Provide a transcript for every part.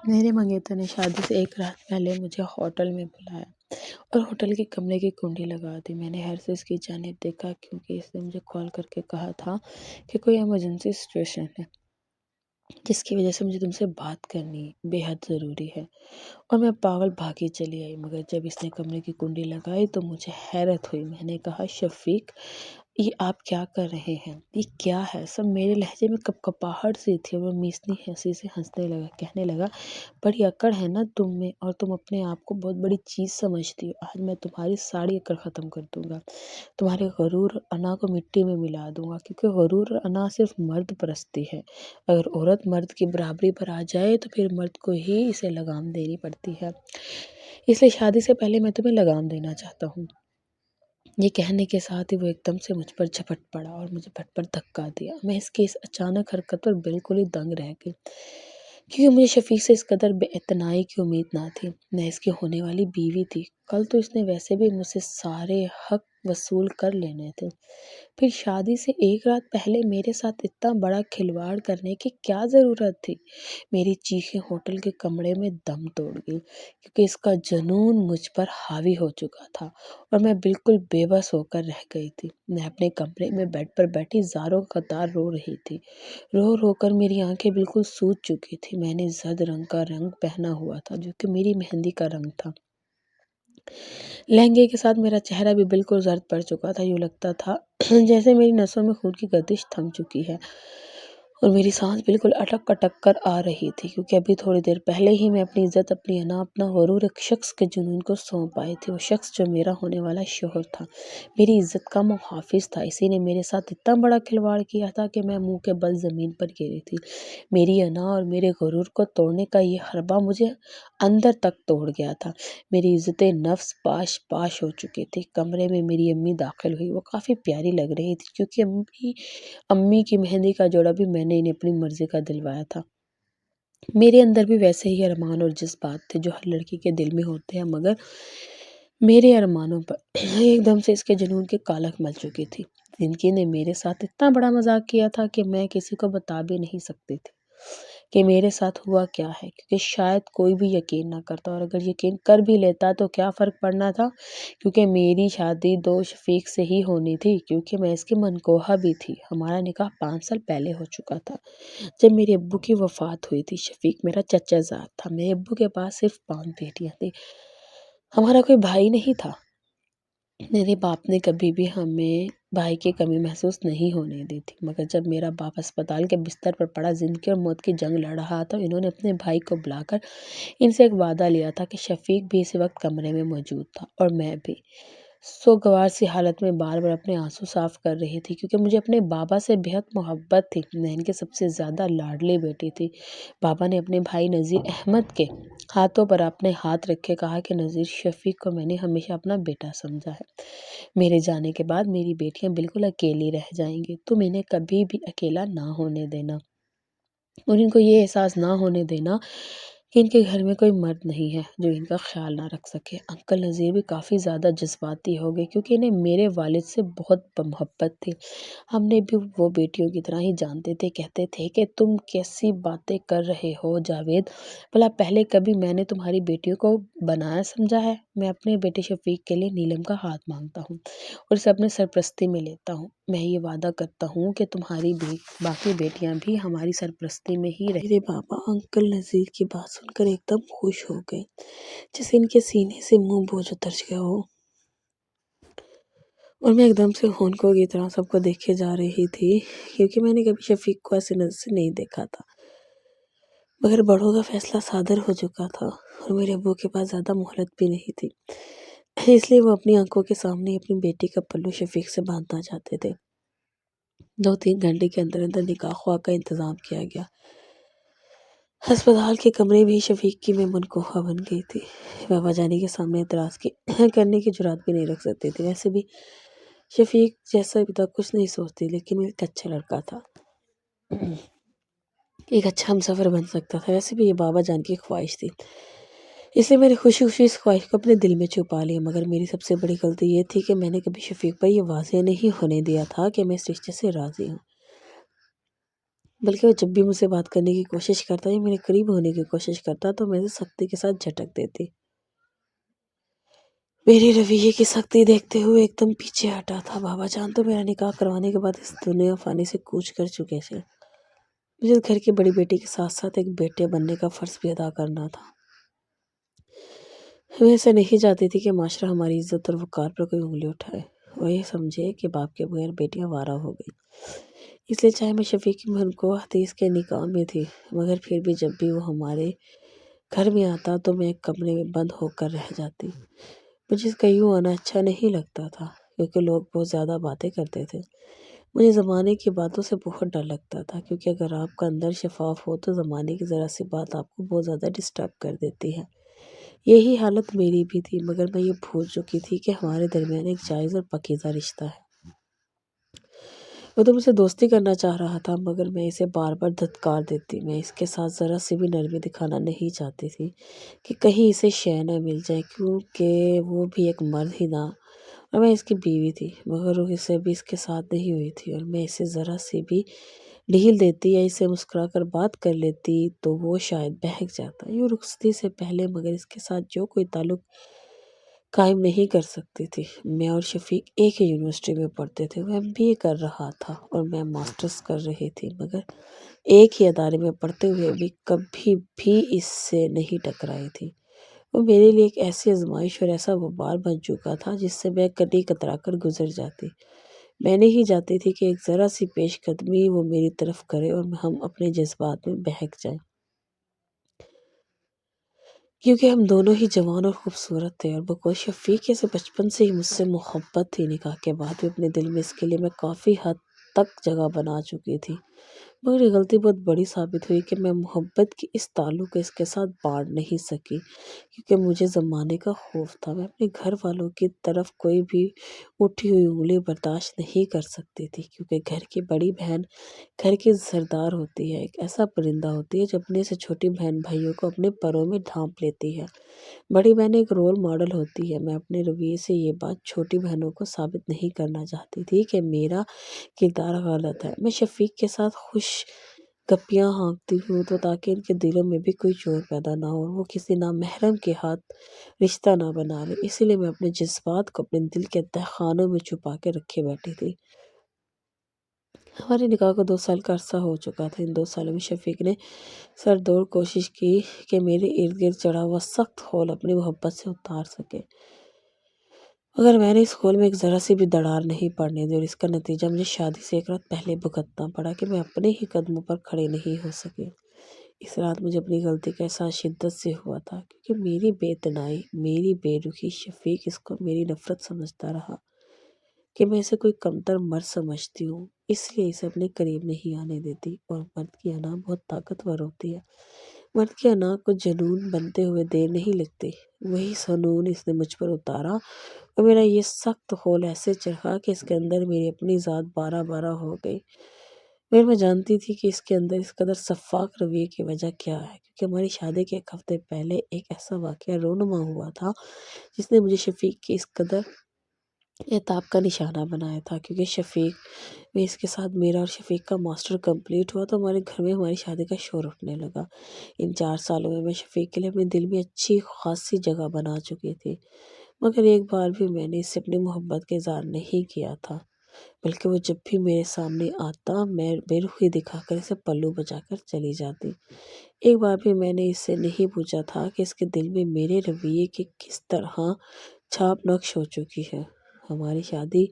میرے منگیتر نے شادی سے ایک رات پہلے مجھے ہوٹل میں بلایا اور ہوٹل کے کمرے کی کنڈی لگا دی۔ میں نے حیرت سے اس کی جانب دیکھا کیونکہ اس نے مجھے کال کر کے کہا تھا کہ کوئی ایمرجنسی سچویشن ہے جس کی وجہ سے مجھے تم سے بات کرنی بے حد ضروری ہے، اور میں پاگل بھاگی چلی آئی۔ مگر جب اس نے کمرے کی کنڈی لگائی تو مجھے حیرت ہوئی۔ میں نے کہا شفیق، یہ آپ کیا کر رہے ہیں؟ یہ کیا ہے؟ سب میرے لہجے میں کپکپاہٹ سی تھی، اور وہ میسنی ہنسی سے ہنسنے لگا، کہنے لگا بڑی اکڑ ہے نا تم میں، اور تم اپنے آپ کو بہت بڑی چیز سمجھتی ہو۔ آج میں تمہاری ساری اکڑ ختم کر دوں گا، تمہارے غرور اور انا کو مٹی میں ملا دوں گا، کیونکہ غرور اور انا صرف مرد پرستی ہے۔ اگر عورت مرد کی برابری پر آ جائے تو پھر مرد کو ہی اسے لگام دینی پڑتی ہے، اس لیے شادی سے پہلے میں تمہیں لگام دینا چاہتا ہوں۔ یہ کہنے کے ساتھ ہی وہ ایک دم سے مجھ پر جھپٹ پڑا اور مجھے پٹ پر دھکا دیا۔ میں اس کی اس اچانک حرکت پر بالکل ہی دنگ رہ گئی، کیونکہ مجھے شفیق سے اس قدر بے اعتنائی کی امید نہ تھی، نہ اس کی ہونے والی بیوی تھی۔ کل تو اس نے ویسے بھی مجھ سے سارے حق وصول کر لینے تھے، پھر شادی سے ایک رات پہلے میرے ساتھ اتنا بڑا کھلواڑ کرنے کی کیا ضرورت تھی؟ میری چیخیں ہوٹل کے کمرے میں دم توڑ گئی، کیونکہ اس کا جنون مجھ پر حاوی ہو چکا تھا اور میں بالکل بے بس ہو کر رہ گئی تھی۔ میں اپنے کمرے میں بیڈ پر بیٹھی زاروں قطار رو رہی تھی، رو رو کر میری آنکھیں بالکل سوج چکی تھی۔ میں نے زرد رنگ کا رنگ پہنا ہوا تھا جو کہ میری مہندی کا رنگ تھا۔ لہنگے کے ساتھ میرا چہرہ بھی بالکل زرد پڑ چکا تھا، یوں لگتا تھا جیسے میری نسوں میں خون کی گردش تھم چکی ہے اور میری سانس بالکل اٹک اٹک کر آ رہی تھی، کیونکہ ابھی تھوڑی دیر پہلے ہی میں اپنی عزت، اپنی انا، اپنا غرور ایک شخص کے جنون کو سونپ آئی تھی، وہ شخص جو میرا ہونے والا شوہر تھا، میری عزت کا محافظ تھا۔ اسی نے میرے ساتھ اتنا بڑا کھلواڑ کیا تھا کہ میں منہ کے بل زمین پر گری تھی۔ میری انا اور میرے غرور کو توڑنے کا یہ حربہ مجھے اندر تک توڑ گیا تھا۔ میری عزت نفس پاش پاش ہو چکی تھی۔ کمرے میں میری امی داخل ہوئی، وہ کافی پیاری لگ رہی تھی، کیونکہ امی کی مہندی کا جوڑا بھی میں نے انہیں اپنی مرضی کا دلوایا تھا۔ میرے اندر بھی ویسے ہی ارمان اور جذبات تھے جو ہر لڑکی کے دل میں ہوتے ہیں، مگر میرے ارمانوں پر ایک دم سے اس کے جنون کی کالک مل چکی تھی۔ زندگی نے میرے ساتھ اتنا بڑا مذاق کیا تھا کہ میں کسی کو بتا بھی نہیں سکتی تھی کہ میرے ساتھ ہوا کیا ہے، کیونکہ شاید کوئی بھی یقین نہ کرتا، اور اگر یقین کر بھی لیتا تو کیا فرق پڑنا تھا، کیونکہ میری شادی دو شفیق سے ہی ہونی تھی، کیونکہ میں اس کی منکوہا بھی تھی۔ ہمارا نکاح 5 سال پہلے ہو چکا تھا جب میرے ابو کی وفات ہوئی تھی۔ شفیق میرا چچا زاد تھا۔ میرے ابو کے پاس صرف 5 بیٹیاں تھیں، ہمارا کوئی بھائی نہیں تھا۔ میرے باپ نے کبھی بھی ہمیں بھائی کی کمی محسوس نہیں ہونے دی تھی، مگر جب میرا باپ اسپتال کے بستر پر پڑا، زندگی اور موت کی جنگ لڑ رہا تھا، انہوں نے اپنے بھائی کو بلا کر ان سے ایک وعدہ لیا تھا کہ شفیق بھی اسی وقت کمرے میں موجود تھا اور میں بھی سوگوار سی حالت میں بار بار اپنے آنسو صاف کر رہی تھی، کیونکہ مجھے اپنے بابا سے بہت محبت تھی۔ میں ان کے سب سے زیادہ لاڈلی بیٹی تھی۔ بابا نے اپنے بھائی نذیر احمد کے ہاتھوں پر اپنے ہاتھ رکھے کہا کہ نذیر، شفیق کو میں نے ہمیشہ اپنا بیٹا سمجھا ہے۔ میرے جانے کے بعد میری بیٹیاں بالکل اکیلی رہ جائیں گی، تم انہیں کبھی بھی اکیلا نہ ہونے دینا، اور ان کو یہ احساس نہ ہونے دینا کہ ان کے گھر میں کوئی مرد نہیں ہے جو ان کا خیال نہ رکھ سکے۔ انکل نذیر بھی کافی زیادہ جذباتی ہو گئے، کیونکہ انہیں میرے والد سے بہت محبت تھی۔ ہم نے بھی وہ بیٹیوں کی طرح ہی جانتے تھے۔ کہتے تھے کہ تم کیسی باتیں کر رہے ہو جاوید، بھلا پہلے کبھی میں نے تمہاری بیٹیوں کو بنایا سمجھا ہے؟ میں اپنے بیٹے شفیق کے لیے نیلم کا ہاتھ مانگتا ہوں اور اسے اپنے سرپرستی میں لیتا ہوں۔ میں یہ وعدہ کرتا ہوں کہ تمہاری باقی بیٹیاں بھی ہماری سرپرستی میں ہی رہیں۔ میرے بابا انکل نذیر کی بات سن کر ایک دم خوش ہو گئے، جیسے ان کے سینے سے منہ بوجھ اتر گیا ہو، اور میں ایک دم سے ہونکوں کی طرح سب کو دیکھے جا رہی تھی، کیونکہ میں نے کبھی شفیق کو ایسے نظر سے نہیں دیکھا تھا۔ مگر بڑوں کا فیصلہ صادر ہو چکا تھا اور میرے ابو کے پاس زیادہ مہلت بھی نہیں تھی، اس لیے وہ اپنی آنکھوں کے سامنے اپنی بیٹی کا پلو شفیق سے باندھنا چاہتے تھے۔ 2-3 گھنٹے کے اندر اندر نکاح خواہ کا انتظام کیا گیا۔ ہسپتال کے کمرے بھی شفیق کی میں منکوہا بن گئی تھی۔ بابا جانی کے سامنے اعتراض کرنے کی جرات بھی نہیں رکھ سکتی تھی۔ ویسے بھی شفیق جیسا ابھی تک کچھ نہیں سوچتی، لیکن وہ ایک اچھا لڑکا تھا، ایک اچھا ہمسفر بن سکتا تھا۔ ویسے بھی یہ بابا جان کی خواہش تھی، اس لیے میں نے خوشی خوشی اس خواہش کو اپنے دل میں چھپا لیا۔ مگر میری سب سے بڑی غلطی یہ تھی کہ میں نے کبھی شفیق پر یہ واضح نہیں ہونے دیا تھا کہ میں اس رشتے سے راضی ہوں۔ بلکہ وہ جب بھی مجھ سے بات کرنے کی کوشش کرتا یا میرے قریب ہونے کی کوشش کرتا تو میں اسے سختی کے ساتھ جھٹک دیتی۔ میری رویے کی سختی دیکھتے ہوئے ایک دم پیچھے ہٹا تھا۔ بابا جان تو میرا نکاح کروانے کے بعد اس دنیا فانی سے کوچ کر چکے تھے۔ مجھے گھر کی بڑی بیٹی کے ساتھ ساتھ ایک بیٹے بننے کا فرض بھی ادا کرنا تھا۔ میں ایسا نہیں چاہتی تھی کہ معاشرہ ہماری عزت اور وقار پر کوئی انگلی اٹھائے اور یہ سمجھے کہ باپ کے بغیر بیٹیاں وارہ ہو گئی۔ اس لیے چاہے میں شفیق کی بہن کو حدیث کے نکاح میں تھی، مگر پھر بھی جب بھی وہ ہمارے گھر میں آتا تو میں ایک کمرے میں بند ہو کر رہ جاتی۔ مجھے اس کا یوں آنا اچھا نہیں لگتا تھا کیونکہ لوگ بہت زیادہ باتیں کرتے تھے۔ مجھے زمانے کی باتوں سے بہت ڈر لگتا تھا کیونکہ اگر آپ کا اندر شفاف ہو تو زمانے کی ذرا سی بات آپ کو بہت زیادہ ڈسٹرب کر دیتی ہے۔ یہی حالت میری بھی تھی، مگر میں یہ بھول چکی تھی کہ ہمارے درمیان ایک جائز اور پاکیزہ رشتہ ہے۔ وہ تو مجھ سے دوستی کرنا چاہ رہا تھا مگر میں اسے بار بار دھتکار دیتی۔ میں اس کے ساتھ ذرا سی بھی نرمی دکھانا نہیں چاہتی تھی کہ کہیں اسے شے نہ مل جائے، کیونکہ وہ بھی ایک مرد ہی تھا اور میں اس کی بیوی تھی، مگر وہ اسے بھی اس کے ساتھ نہیں ہوئی تھی اور میں اسے ذرا سی بھی ڈھیل دیتی یا اسے مسکرا کر بات کر لیتی تو وہ شاید بہک جاتا۔ یوں رخصتی سے پہلے مگر اس کے ساتھ جو کوئی تعلق قائم نہیں کر سکتی تھی۔ میں اور شفیق ایک ہی یونیورسٹی میں پڑھتے تھے۔ وہ ایم بی اے کر رہا تھا اور میں ماسٹرز کر رہی تھی، مگر ایک ہی ادارے میں پڑھتے ہوئے بھی کبھی بھی اس سے نہیں ٹکرائی تھی۔ وہ میرے لیے ایک ایسی آزمائش اور ایسا وبال بن چکا تھا جس سے میں کٹی کترا کر گزر جاتی۔ میں نہیں چاہتی تھی کہ ایک ذرا سی پیش قدمی وہ میری طرف کرے اور ہم اپنے جذبات میں بہک جائیں، کیونکہ ہم دونوں ہی جوان اور خوبصورت تھے اور بقول شفیق سے بچپن سے ہی مجھ سے محبت تھی۔ نکاح کے بعد بھی اپنے دل میں اس کے لیے میں کافی حد تک جگہ بنا چکی تھی، مگر یہ غلطی بہت بڑی ثابت ہوئی کہ میں محبت کی اس تعلق کو اس کے ساتھ بانٹ نہیں سکی کیونکہ مجھے زمانے کا خوف تھا۔ میں اپنے گھر والوں کی طرف کوئی بھی اٹھی ہوئی انگلی برداشت نہیں کر سکتی تھی کیونکہ گھر کی بڑی بہن گھر کی سردار ہوتی ہے، ایک ایسا پرندہ ہوتی ہے جو اپنے سے چھوٹی بہن بھائیوں کو اپنے پروں میں ڈھانپ لیتی ہے۔ بڑی بہن ایک رول ماڈل ہوتی ہے۔ میں اپنے رویے سے یہ بات چھوٹی بہنوں کو ثابت نہیں کرنا چاہتی تھی کہ میرا کردار غلط ہے۔ میں شفیق کے ساتھ خوش گپیاں ہانکتی ہوں تو تاکہ ان کے دلوں میں بھی کوئی چور پیدا نہ ہو اور وہ کسی نامحرم کے ہاتھ رشتہ نہ بنا لے، اسی لیے میں اپنے جذبات کو اپنے دل کے تہہ خانوں میں چھپا کے رکھے بیٹھی تھی۔ ہمارے نکاح کو 2 سال کا عرصہ ہو چکا تھا۔ ان 2 سالوں میں شفیق نے سرتوڑ کوشش کی کہ میرے ارد گرد چڑھا ہوا سخت خول اپنی محبت سے اتار سکے، مگر میں نے اس خول میں ایک ذرا سی بھی دراڑ نہیں پڑنے دی اور اس کا نتیجہ مجھے شادی سے ایک رات پہلے بھگتنا پڑا کہ میں اپنے ہی قدموں پر کھڑے نہیں ہو سکی۔ اس رات مجھے اپنی غلطی کا احساس شدت سے ہوا تھا کیونکہ میری بے اتنائی، میری بے رخی شفیق اس کو میری نفرت سمجھتا رہا کہ میں اسے کوئی کمتر مرد سمجھتی ہوں، اس لیے اسے اپنے قریب نہیں آنے دیتی۔ اور مرد کی انا بہت طاقتور ہوتی ہے۔ مرد کی انا کو جنون بنتے ہوئے دیر نہیں لگتی۔ وہی سنون اس نے مجھ پر اتارا اور میرا یہ سخت خول ایسے چرخا کہ اس کے اندر میری اپنی ذات بارہ بارہ ہو گئی، مگر میں جانتی تھی کہ اس کے اندر اس قدر شفاق رویے کی وجہ کیا ہے کیونکہ ہماری شادی کے 1 ہفتے پہلے ایک ایسا واقعہ رونما ہوا تھا جس نے مجھے شفیق کی اس قدر عتاب کا نشانہ بنایا تھا۔ کیونکہ شفیق میں اس کے ساتھ میرا اور شفیق کا ماسٹر کمپلیٹ ہوا تو ہمارے گھر میں ہماری شادی کا شور اٹھنے لگا۔ ان 4 سالوں میں شفیق کے لیے اپنے دل میں اچھی خاصی جگہ بنا چکی تھی، مگر ایک بار بھی میں نے اس سے اپنی محبت کا اظہار نہیں کیا تھا، بلکہ وہ جب بھی میرے سامنے آتا میں بے رخی دکھا کر اسے پلو بجا کر چلی جاتی۔ ایک بار بھی میں نے اس سے نہیں پوچھا تھا کہ اس کے دل میں میرے رویے کی کس طرح چھاپ نقش ہو چکی ہے۔ ہماری شادی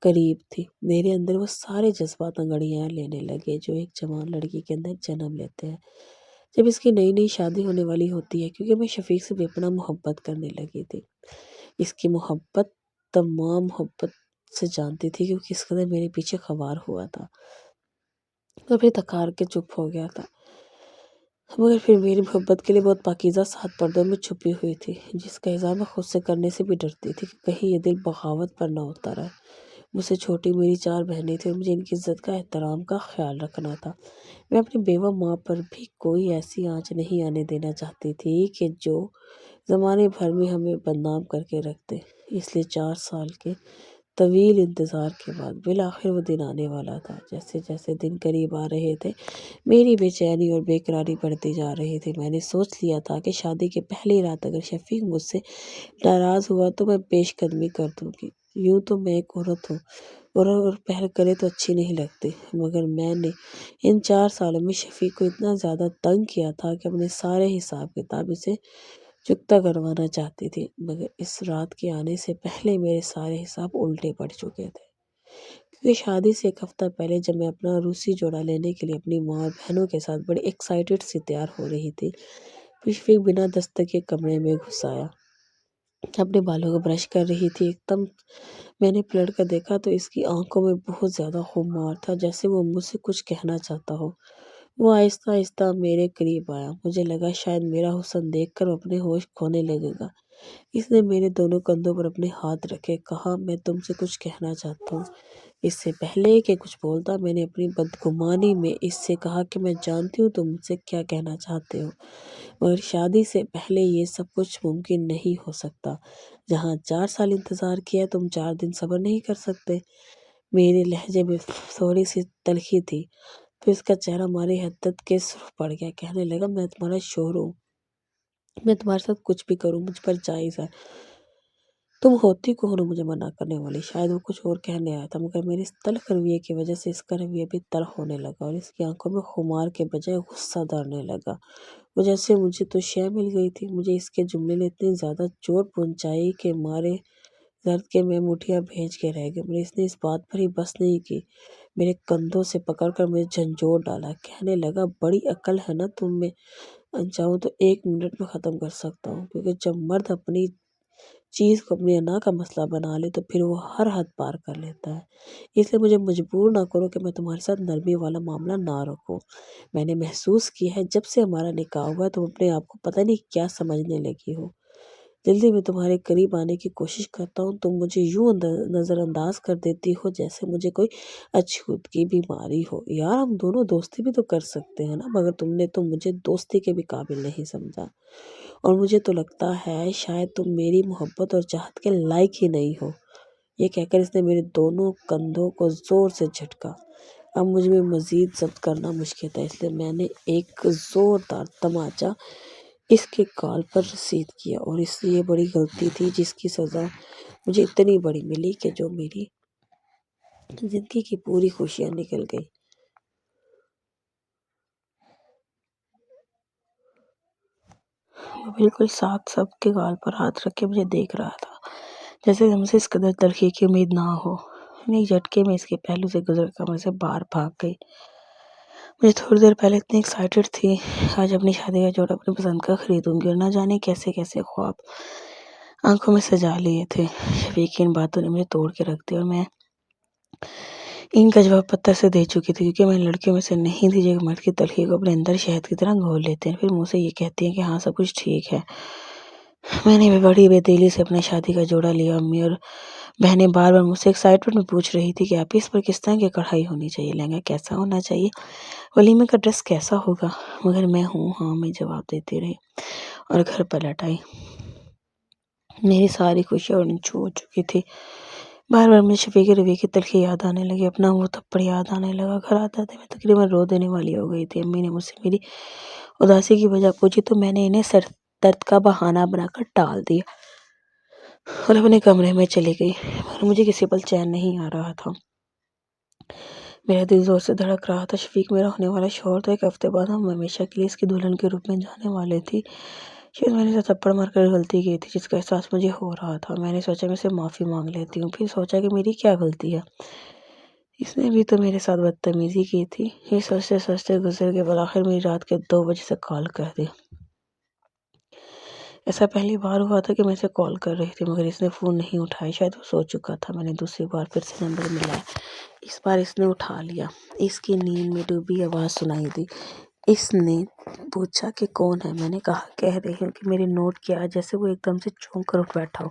قریب تھی، میرے اندر وہ سارے جذبات انگڑیاں لینے لگے جو ایک جوان لڑکی کے اندر جنم لیتے ہیں جب اس کی نئی نئی شادی ہونے والی ہوتی ہے، کیونکہ میں شفیق سے بے پناہ محبت کرنے لگی تھی۔ اس کی محبت تمام محبت سے جانتی تھی کہ وہ کس قدر میرے پیچھے خوار ہوا تھا اور پھر تکار کے چپ ہو گیا تھا، مگر پھر میری محبت کے لیے بہت پاکیزہ 7 پردوں میں چھپی ہوئی تھی جس کا اظہار میں خود سے کرنے سے بھی ڈرتی تھی کہ کہیں یہ دل بغاوت پر نہ اتر آئے۔ مجھ سے چھوٹی میری 4 بہنیں تھیں اور مجھے ان کی عزت کا احترام کا خیال رکھنا تھا۔ میں اپنی بیوہ ماں پر بھی کوئی ایسی آنچ نہیں آنے دینا چاہتی تھی کہ جو زمانے بھر میں ہمیں بدنام کر کے رکھ دے، اس لیے 4 سال کے طویل انتظار کے بعد بالآخر وہ دن آنے والا تھا۔ جیسے جیسے دن قریب آ رہے تھے میری بے چینی اور بے قراری بڑھتی جا رہی تھی۔ میں نے سوچ لیا تھا کہ شادی کی پہلی رات اگر شفیق مجھ سے ناراض ہوا تو میں پیش قدمی کر دوں گی۔ یوں تو میں ایک عورت ہوں اور پہل کرے تو اچھی نہیں لگتی، مگر میں نے ان 4 سالوں میں شفیق کو اتنا زیادہ تنگ کیا تھا کہ اپنے سارے حساب کتاب اسے چکتا کروانا چاہتی تھی، مگر اس رات کے آنے سے پہلے میرے سارے حساب الٹے پڑ چکے تھے، کیونکہ شادی سے ایک ہفتہ پہلے جب میں اپنا روسی جوڑا لینے کے لیے اپنی ماں اور بہنوں کے ساتھ بڑی ایکسائٹڈ سی تیار ہو رہی تھی، شفیق بنا دستک کے کمرے میں گھس آیا۔ اپنے بالوں کو برش کر رہی تھی، ایک دم میں نے پلٹ کر دیکھا تو اس کی آنکھوں میں بہت زیادہ خمار تھا، جیسے وہ مجھ سے کچھ کہنا چاہتا ہو۔ وہ آہستہ آہستہ میرے قریب آیا، مجھے لگا شاید میرا حسن دیکھ کر وہ اپنے ہوش کھونے لگے گا۔ اس نے میرے دونوں کندھوں پر اپنے ہاتھ رکھے، کہا میں تم سے کچھ کہنا چاہتا ہوں۔ اس سے پہلے کہ کچھ بولتا میں نے اپنی بدگمانی میں اس سے کہا کہ میں جانتی ہوں تم مجھ سے کیا کہنا چاہتے ہو، مگر شادی سے پہلے یہ سب کچھ ممکن نہیں ہو سکتا۔ جہاں 4 سال انتظار کیا تم 4 دن صبر نہیں کر سکتے؟ میرے لہجے میں تھوڑی سی تلخی تھی، پھر اس کا چہرہ ہماری حدت کے سرخ پڑ گیا۔ کہنے لگا میں تمہارا شوہر ہوں، میں تمہارے ساتھ کچھ بھی کروں مجھ پر جائز ہے، تم ہوتی کون ہو مجھے منع کرنے والی؟ شاید وہ کچھ اور کہنے آیا تھا، مگر میرے اس تلخ رویے کی وجہ سے اس کا رویہ بھی تلخ ہونے لگا اور اس کی آنکھوں میں خمار کے بجائے غصہ دھرنے لگا۔ وہ جیسے مجھے تو شے مل گئی تھی۔ مجھے اس کے جملے نے اتنی زیادہ چوٹ پہنچائی کہ مارے درد کے میں مٹھیاں بھیج کے رہ گئی، مگر اس نے اس بات پر ہی بس نہیں کی، میرے کندھوں سے پکڑ کر مجھے جھنجھوڑ ڈالا۔ کہنے لگا بڑی عقل ہے نا تم میں، چاہوں تو 1 منٹ میں ختم کر سکتا ہوں، کیونکہ جب مرد اپنی چیز کو اپنی انا کا مسئلہ بنا لے تو پھر وہ ہر حد پار کر لیتا ہے، اس لیے مجھے مجبور نہ کرو کہ میں تمہارے ساتھ نرمی والا معاملہ نہ رکھوں۔ میں نے محسوس کیا ہے جب سے ہمارا نکاح ہوا ہے تم اپنے آپ کو پتہ نہیں کیا سمجھنے لگی ہو۔ جلدی میں تمہارے قریب آنے کی کوشش کرتا ہوں تم مجھے یوں نظر انداز کر دیتی ہو جیسے مجھے کوئی اچھوت بیماری ہو۔ یار ہم دونوں دوستی بھی تو کر سکتے ہیں نا، مگر تم نے تو مجھے دوستی کے بھی قابل نہیں سمجھا، اور مجھے تو لگتا ہے شاید تم میری محبت اور چاہت کے لائق ہی نہیں ہو۔ یہ کہہ کر اس نے میرے دونوں کندھوں کو زور سے جھٹکا۔ اب مجھ میں مزید ضبط کرنا مشکل تھا، اس لیے میں نے ایک زوردار تماچا اس کے گال پر رسید کیا، اور اس لیے بڑی غلطی تھی جس کی سزا مجھے اتنی بڑی ملی کہ جو میری زندگی کی پوری خوشیاں نکل گئی۔ وہ بالکل ساتھ سب کے گال پر ہاتھ رکھ کے مجھے دیکھ رہا تھا جیسے ہم سے اس قدر تلخی کی امید نہ ہو۔ میں ایک جھٹکے میں اس کے پہلو سے گزر کمرے سے باہر بھاگ گئی۔ مجھے تھوڑی دیر پہلے اتنی ایکسائٹڈ تھی، آج اپنی شادی کا جوڑا اپنی پسند کا خریدوں گی، اور نہ جانے کیسے کیسے خواب آنکھوں میں سجا لیے تھے۔ شفیق کی ان باتوں نے مجھے توڑ کے رکھ دیا، اور میں ان کا جواب پتھر سے دے چکی تھی، کیونکہ میں لڑکیوں میں سے نہیں تھی جو ایک مرد کی تلخی کو اپنے اندر شہد کی طرح گھول لیتے ہیں، پھر منہ سے یہ کہتی ہیں کہ ہاں سب کچھ ٹھیک ہے۔ میں نے بھی بڑی بے دلی سے اپنا شادی کا جوڑا لیا۔ امی اور بہنیں بار بار مجھ سے ایکسائٹمنٹ میں پوچھ رہی تھی کہ آپ اس پر کس طرح کی کڑھائی ہونی چاہیے، لہنگا کیسا ہونا چاہیے، ولیمے کا ڈریس کیسا ہوگا، مگر میں ہاں میں جواب دیتی رہی اور گھر پلٹ آئی۔ میری ساری خوشیاں چھو چکی تھی۔ بار بار مجھے شفیق کے رویے کی تلخی یاد آنے لگی، اپنا وہ تھپڑ یاد آنے لگا۔ گھر آتے میں تقریباً رو دینے والی ہو گئی تھی۔ امی نے مجھ سے میری اداسی کی وجہ پوچھی تو میں نے انہیں سر درد کا بہانہ بنا کر ٹال دیا اور اپنے کمرے میں چلی گئی، مگر مجھے کسی پل چین نہیں آ رہا تھا۔ میرا دل زور سے دھڑک رہا تھا۔ شفیق میرا ہونے والا شوہر تھا، 1 ہفتے بعد ہم ہمیشہ کے لیے اس کی دلہن کے روپ میں جانے والے تھے۔ شاید میں نے اسے تھپڑ مار کر غلطی کی تھی جس کا احساس مجھے ہو رہا تھا۔ میں نے سوچا میں اسے معافی مانگ لیتی ہوں، پھر سوچا کہ میری کیا غلطی ہے، اس نے بھی تو میرے ساتھ بدتمیزی کی تھی۔ یہ سوچتے سوچتے گزر کے بالآخر میری رات کے 2 بجے سے کال کر دی۔ ایسا پہلی بار ہوا تھا کہ میں اسے کال کر رہی تھی، مگر اس نے فون نہیں اٹھایا، شاید وہ سو چکا تھا۔ میں نے دوسری بار پھر سے نمبر ملایا، اس بار اس نے اٹھا لیا۔ اس کی نیند میں ڈوبی آواز سنائی دی۔ اس نے پوچھا کہ کون ہے؟ میں نے کہا کہہ رہی ہوں کہ میری نوٹ کیا، جیسے وہ ایک دم سے چونک کر اٹھ بیٹھا ہو۔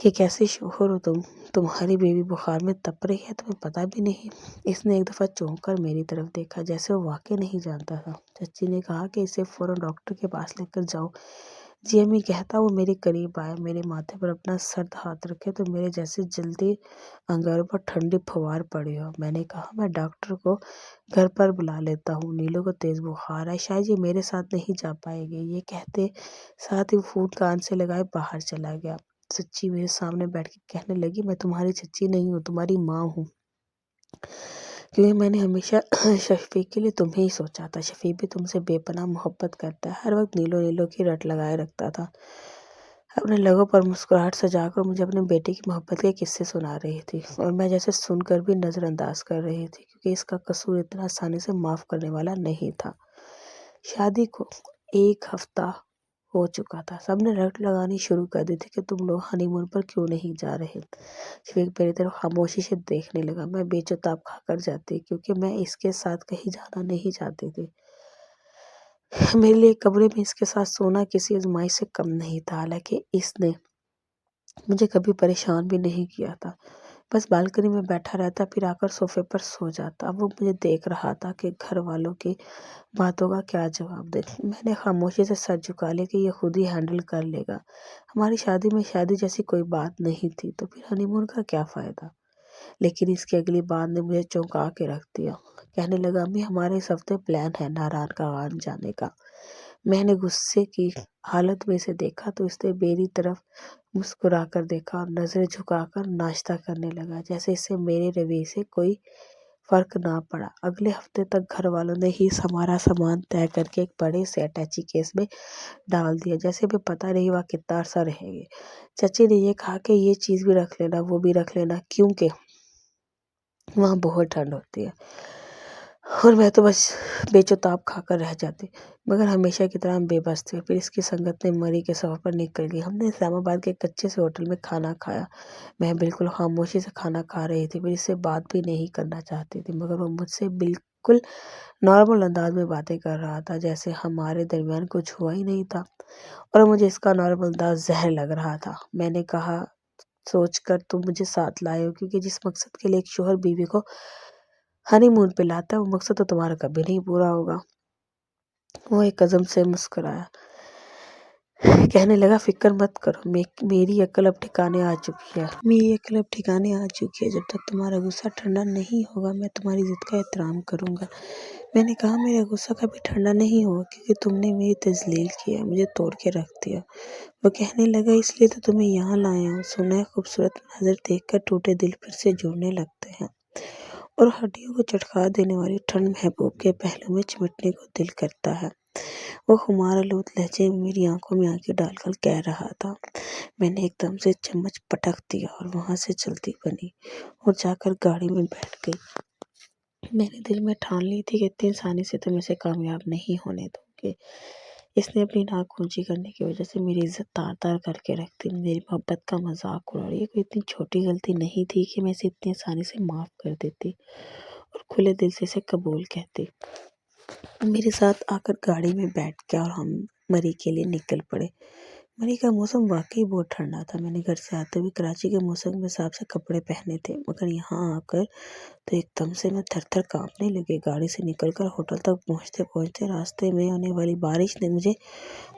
کہ کیسے شوہر ہو تمہاری بیوی بخار میں تپ رہی ہے، تمہیں پتہ بھی نہیں۔ اس نے ایک دفعہ چونک کر میری طرف دیکھا، جیسے وہ واقعی نہیں جانتا تھا۔ چچی نے کہا کہ اسے فوراً ڈاکٹر کے پاس لے کر جاؤ۔ جی امی کہتا وہ میرے قریب آئے، میرے ماتھے پر اپنا سرد ہاتھ رکھے تو میرے جیسے جلدی انگاروں پر ٹھنڈی پھوار پڑی ہو۔ میں نے کہا میں ڈاکٹر کو گھر پر بلا لیتا ہوں، نیلو کو تیز بخار ہے، شاید یہ میرے ساتھ نہیں جا پائے گی۔ یہ کہتے ساتھ ہی وہ فون کان سے لگائے باہر چلا گیا۔ چچی میرے سامنے بیٹھ کے کہنے لگی میں تمہاری چچی نہیں ہوں، تمہاری ماں ہوں، کیونکہ میں نے ہمیشہ شفیق کے لیے تمہیں ہی سوچا تھا۔ شفیق بھی تم سے بے پناہ محبت کرتا ہے، ہر وقت نیلو نیلو کی رٹ لگائے رکھتا تھا۔ اپنے لبوں پر مسکراہٹ سجا کر مجھے اپنے بیٹے کی محبت کے قصے سنا رہی تھی، اور میں جیسے سن کر بھی نظر انداز کر رہی تھی، کیونکہ اس کا قصور اتنا آسانی سے معاف کرنے والا نہیں تھا۔ شادی کو 1 ہفتہ ہو چکا تھا، سب نے رٹ لگانی شروع کر دی تھی کہ تم لوگ ہنی مون پر کیوں نہیں جا رہے۔ شفیق میری طرف خاموشی سے دیکھنے لگا۔ میں بے چتاب کھا کر جاتی کیونکہ میں اس کے ساتھ کہیں جانا نہیں چاہتی تھی۔ میرے لیے کمرے میں اس کے ساتھ سونا کسی آزمائش سے کم نہیں تھا، حالانکہ اس نے مجھے کبھی پریشان بھی نہیں کیا تھا۔ بس بالکنی میں بیٹھا رہتا، پھر آ کر صوفے پر سو جاتا۔ اب وہ مجھے دیکھ رہا تھا کہ گھر والوں کی باتوں کا کیا جواب دے۔ میں نے خاموشی سے سر جھکا لیا کہ یہ خود ہی ہینڈل کر لے گا۔ ہماری شادی میں شادی جیسی کوئی بات نہیں تھی، تو پھر ہنی مون کا کیا فائدہ۔ لیکن اس کی اگلی بات نے مجھے چونکا کے رکھ دیا۔ کہنے لگا امی ہمارے اس ہفتے پلان ہے ناران کا غان جانے کا۔ میں نے غصے کی حالت میں اسے دیکھا تو اس نے میری طرف مسکرا کر دیکھا اور نظریں جھکا کر ناشتہ کرنے لگا، جیسے اس سے میرے رویے سے کوئی فرق نہ پڑا۔ اگلے ہفتے تک گھر والوں نے ہی ہمارا سامان طے کر کے ایک بڑے سے اٹیچی کیس میں ڈال دیا، جیسے بھی پتہ نہیں وہاں کتنا عرصہ رہیں گے۔ چچی نے یہ کہا کہ یہ چیز بھی رکھ لینا، وہ بھی رکھ لینا، کیونکہ وہاں بہت ٹھنڈ ہوتی ہے۔ اور میں تو بس بے چتاب کھا کر رہ جاتی، مگر ہمیشہ کی طرح ہم بے بس تھے۔ پھر اس کی سنگت نے مری کے سفر پر نکل گئی۔ ہم نے اسلام آباد کے کچے سے ہوٹل میں کھانا کھایا۔ میں بالکل خاموشی سے کھانا کھا رہی تھی، پھر اس سے بات بھی نہیں کرنا چاہتی تھی، مگر وہ مجھ سے بالکل نارمل انداز میں باتیں کر رہا تھا، جیسے ہمارے درمیان کچھ ہوا ہی نہیں تھا، اور مجھے اس کا نارمل انداز زہر لگ رہا تھا۔ میں نے کہا سوچ کر تم مجھے ساتھ لائے ہو، کیونکہ جس مقصد کے لیے ایک شوہر بیوی کو ہنی مون پہ لاتا ہے وہ مقصد تو تمہارا کبھی نہیں پورا ہوگا۔ وہ ایک قدم سے مسکرایا، کہنے لگا فکر مت کرو، میری عقل اب ٹھکانے آ چکی ہے، جب تک تمہارا غصہ ٹھنڈا نہیں ہوگا میں تمہاری ضد کا احترام کروں گا۔ میں نے کہا میرا غصہ کبھی ٹھنڈا نہیں ہوگا، کیونکہ تم نے میری تذلیل کی ہے، مجھے توڑ کے رکھ دیا۔ وہ کہنے لگا اس لیے تو تمہیں یہاں لایا ہوں، سنا ہے خوبصورت مناظر دیکھ کر ٹوٹے دل پھر سے جڑنے لگتے ہیں، اور ہڈیوں کو چٹکا دینے والی ٹھنڈ محبوب کے پہلو میں چمٹنے کو دل کرتا ہے۔ وہ خمار آلود لہجے میں میری آنکھوں میں آنکھیں ڈال کر کہہ رہا تھا۔ میں نے ایک دم سے چمچ پٹک دیا اور وہاں سے چلتی بنی اور جا کر گاڑی میں بیٹھ گئی۔ میں نے دل میں ٹھان لی تھی کہ اتنی آسانی سے تم اسے کامیاب نہیں ہونے دوں گے۔ اس نے اپنی ناک اونچی کرنے کی وجہ سے میری عزت تار تار کر کے رکھ دی، میری محبت کا مذاق اڑا۔ یہ کوئی اتنی چھوٹی غلطی نہیں تھی کہ میں اسے اتنی آسانی سے معاف کر دیتی اور کھلے دل سے اسے قبول کہتی۔ میرے ساتھ آ کر گاڑی میں بیٹھ گیا اور ہم مری کے لیے نکل پڑے۔ مری کا موسم واقعی بہت ٹھنڈا تھا۔ میں نے گھر سے آتے ہوئے کراچی کے موسم کے حساب سے کپڑے پہنے تھے، مگر یہاں آ کر تو ایک دم سے میں تھر تھر کانپنے لگی۔ گاڑی سے نکل کر ہوٹل تک پہنچتے راستے میں ہونے والی بارش نے مجھے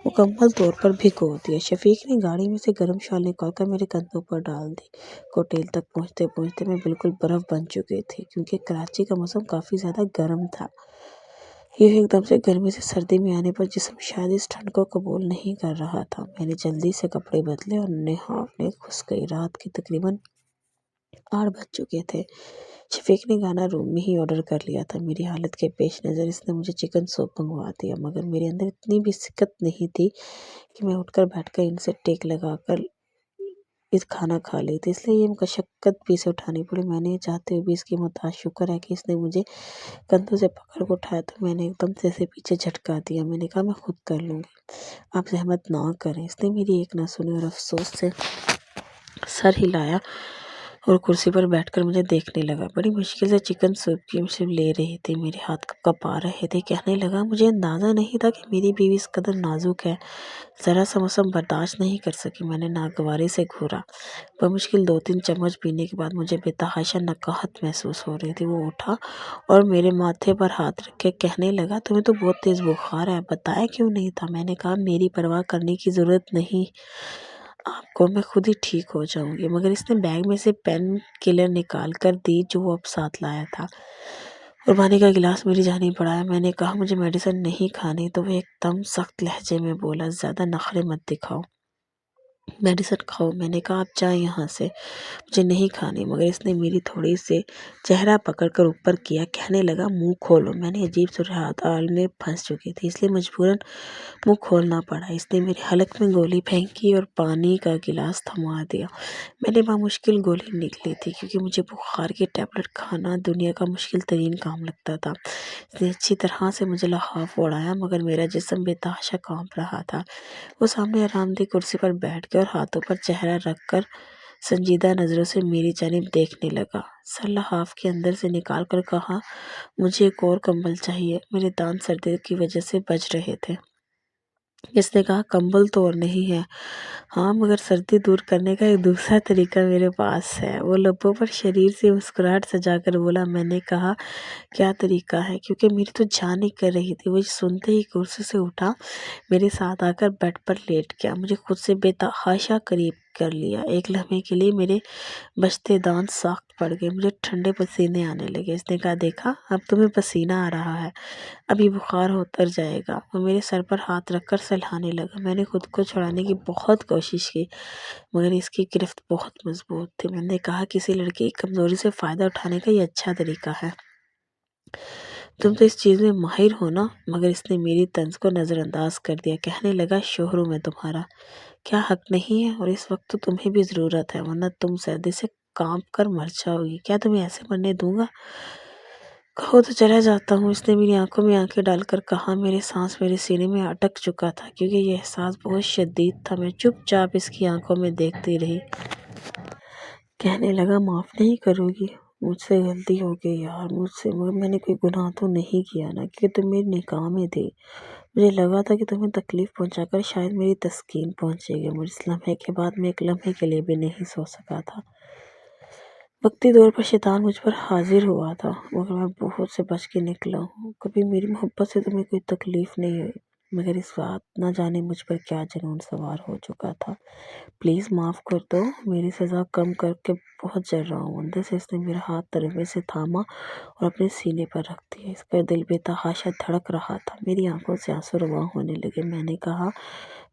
مکمل طور پر بھگو دیا۔ شفیق نے گاڑی میں سے گرم شال نکال کر میرے کندھوں پر ڈال دی۔ ہوٹل تک پہنچتے میں بالکل برف بن چکی تھی، کیونکہ کراچی کا موسم کافی زیادہ گرم تھا۔ یہ ایک دم سے گرمی سے سردی میں آنے پر جسم شاید اس ٹھنڈ کو قبول نہیں کر رہا تھا۔ میں نے جلدی سے کپڑے بدلے اور نہانے گھس گئی۔ رات کے تقریباً 8 بج چکے تھے۔ شفیق نے کھانا روم میں ہی آرڈر کر لیا تھا۔ میری حالت کے پیش نظر اس نے مجھے چکن سوپ منگوا دیا، مگر میرے اندر اتنی بھی سکت نہیں تھی کہ میں اٹھ کر بیٹھ کر ان سے ٹیک لگا کر کھانا کھا لی تھی، اس لیے یہ مشقت بھی اسے اٹھانی پڑی۔ میں نے چاہتے ہوئے بھی اس کی محتاج، شکر ہے کہ اس نے مجھے کندھوں سے پکڑ کر اٹھایا تو میں نے ایک دم سے اسے پیچھے جھٹکا دیا۔ میں نے کہا میں خود کر لوں گی، آپ زحمت نہ کریں۔ اس نے میری ایک نہ سنی اور افسوس سے سر ہلایا اور کرسی پر بیٹھ کر مجھے دیکھنے لگا۔ بڑی مشکل سے چکن سوپ کی سپ لے رہی تھی، میرے ہاتھ کپا رہے تھے۔ کہنے لگا، مجھے اندازہ نہیں تھا کہ میری بیوی اس قدر نازک ہے، ذرا سا موسم برداشت نہیں کر سکی۔ میں نے ناگواری سے گھورا۔ بمشکل 2-3 چمچ پینے کے بعد مجھے بے تحاشا نکہت محسوس ہو رہی تھی۔ وہ اٹھا اور میرے ماتھے پر ہاتھ رکھ کے کہنے لگا، تمہیں تو بہت تیز بخار ہے، بتایا کیوں نہیں تھا؟ میں نے کہا، میری پرواہ کرنے کی ضرورت نہیں آپ کو، میں خود ہی ٹھیک ہو جاؤں گی۔ مگر اس نے بیگ میں سے پین کلر نکال کر دی جو وہ اب ساتھ لایا تھا اور پانی کا گلاس میری جانب بڑھایا۔ میں نے کہا، مجھے میڈیسن نہیں کھانی، تو وہ ایک دم سخت لہجے میں بولا، زیادہ نخرے مت دکھاؤ، میڈیسن کھاؤ۔ میں نے کہا، آپ جائیں یہاں سے، مجھے نہیں کھانی۔ مگر اس نے میری تھوڑی سے چہرہ پکڑ کر اوپر کیا، کہنے لگا، منہ کھولو۔ میں نے عجیب صورتحال میں پھنس چکی تھی، اس لیے مجبوراً منہ کھولنا پڑا۔ اس نے میرے حلق میں گولی پھینکی اور پانی کا گلاس تھما دیا۔ میں نے بمشکل گولی نگلی تھی، کیونکہ مجھے بخار کی ٹیبلٹ کھانا دنیا کا مشکل ترین کام لگتا تھا۔ اس نے اچھی طرح سے مجھے لحاف اڑایا، مگر میرا جسم بے تحاشا کانپ رہا تھا۔ وہ سامنے آرام دہ کرسی پر بیٹھ گیا اور ہاتھوں پر چہرہ رکھ کر سنجیدہ نظروں سے میری جانب دیکھنے لگا۔ سر لحاف کے اندر سے نکال کر کہا، مجھے ایک اور کمبل چاہیے۔ میرے دانت سردی کی وجہ سے بج رہے تھے۔ اس نے کہا، کمبل تو اور نہیں ہے، ہاں، مگر سردی دور کرنے کا ایک دوسرا طریقہ میرے پاس ہے۔ وہ لبوں پر شریر سے مسکراہٹ سجا کر بولا۔ میں نے کہا، کیا طریقہ ہے؟ کیونکہ میری تو جان نکل رہی تھی۔ وہ سنتے ہی کرسی سے اٹھا، میرے ساتھ آ کر بیڈ پر لیٹ گیا، مجھے خود سے بے تحاشا قریب کر لیا۔ ایک لمحے کے لیے میرے بچتے دانت ساخت پڑ گئے، مجھے ٹھنڈے پسینے آنے لگے۔ اس نے کہا، دیکھا، اب تمہیں پسینہ آ رہا ہے، ابھی بخار اتر جائے گا۔ وہ میرے سر پر ہاتھ رکھ کر سہلانے لگا۔ میں نے خود کو چھڑانے کی بہت کوشش کی، مگر اس کی گرفت بہت مضبوط تھی۔ میں نے کہا، کسی لڑکی کی کمزوری سے فائدہ اٹھانے کا یہ اچھا طریقہ ہے، تم تو اس چیز میں ماہر ہو نا۔ مگر اس نے میری طنز کو نظر انداز کر دیا، کہنے لگا، شوہروں میں تمہارا کیا حق نہیں ہے؟ اور اس وقت تو تمہیں بھی ضرورت ہے، ورنہ تم سردی سے کانپ کر مر جاؤ گی۔ کیا تمہیں ایسے مرنے دوں گا؟ کہو تو چلا جاتا ہوں۔ اس نے میری آنکھوں میں آنکھیں ڈال کر کہا۔ میرے سانس میرے سینے میں اٹک چکا تھا، کیونکہ یہ احساس بہت شدید تھا۔ میں چپ چاپ اس کی آنکھوں میں دیکھتی رہی۔ کہنے لگا، معاف نہیں کرو گی؟ مجھ سے غلطی ہو گئی یار، مجھ سے، مگر میں نے کوئی گناہ تو نہیں کیا نا، کیونکہ تم میری نکاح میں تھی۔ مجھے لگا تھا کہ تمہیں تکلیف پہنچا کر شاید میری تسکین پہنچے گی، مگر اس لمحے کے بعد میں ایک لمحے کے لیے بھی نہیں سو سکا تھا۔ وقتی طور پر شیطان مجھ پر حاضر ہوا تھا، مگر میں بہت سے بچ کے نکلا ہوں۔ کبھی میری محبت سے تمہیں کوئی تکلیف نہیں ہوئی، مگر اس بات نہ جانے مجھ پر کیا جنون سوار ہو چکا تھا۔ پلیز معاف کر دو، میری سزا کم کر کے بہت ڈر رہا ہوں۔ اندر سے اس نے میرا ہاتھ تلوے سے تھاما اور اپنے سینے پر رکھ دیا۔ اس کا دل بے تحاشا دھڑک رہا تھا، میری آنکھوں سے آنسو رواں ہونے لگے۔ میں نے کہا،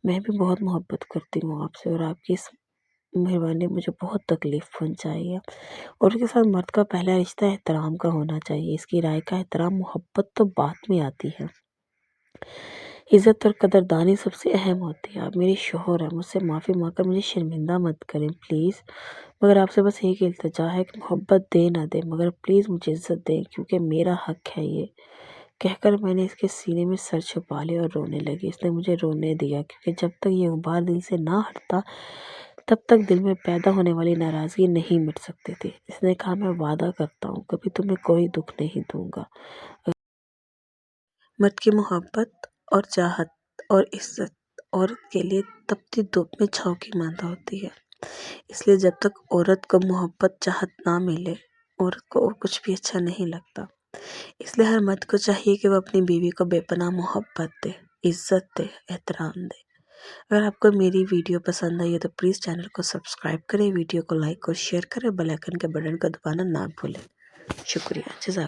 میں بھی بہت محبت کرتی ہوں آپ سے، اور آپ کی اس مہربانی نے مجھے بہت تکلیف پہنچائی ہے۔ اور اس کے ساتھ مرد کا پہلا رشتہ احترام کا ہونا چاہیے، اس کی رائے کا احترام، محبت تو بعد میں آتی ہے۔ عزت اور قدردانی سب سے اہم ہوتی ہے۔ آپ میرے شوہر ہیں، مجھ سے معافی مانگ کر مجھے شرمندہ مت کریں پلیز۔ مگر آپ سے بس ایک التجا ہے کہ محبت دے نہ دے، مگر پلیز مجھے عزت دیں، کیونکہ میرا حق ہے یہ۔ کہہ کر میں نے اس کے سینے میں سر چھپا لیا اور رونے لگی۔ اس نے مجھے رونے دیا، کیونکہ جب تک یہ غبار دل سے نہ ہٹتا تب تک دل میں پیدا ہونے والی ناراضگی نہیں مٹ سکتی تھی۔ اس نے کہا، میں وعدہ کرتا ہوں کبھی تمہیں کوئی دکھ نہیں دوں گا۔ مرد کی محبت اور چاہت اور عزت عورت کے لیے تپتی دھوپ میں چھاؤں کی مانند ہوتی ہے۔ اس لیے جب تک عورت کو محبت چاہت نہ ملے، عورت کو اور کچھ بھی اچھا نہیں لگتا۔ اس لیے ہر مرد کو چاہیے کہ وہ اپنی بیوی کو بے پناہ محبت دے، عزت دے، احترام دے۔ اگر آپ کو میری ویڈیو پسند آئی ہے تو پلیز چینل کو سبسکرائب کریں، ویڈیو کو لائک اور شیئر کریں، بیل آئیکن کے بٹن کو دبانا نہ بھولیں۔ شکریہ، جزاک اللہ۔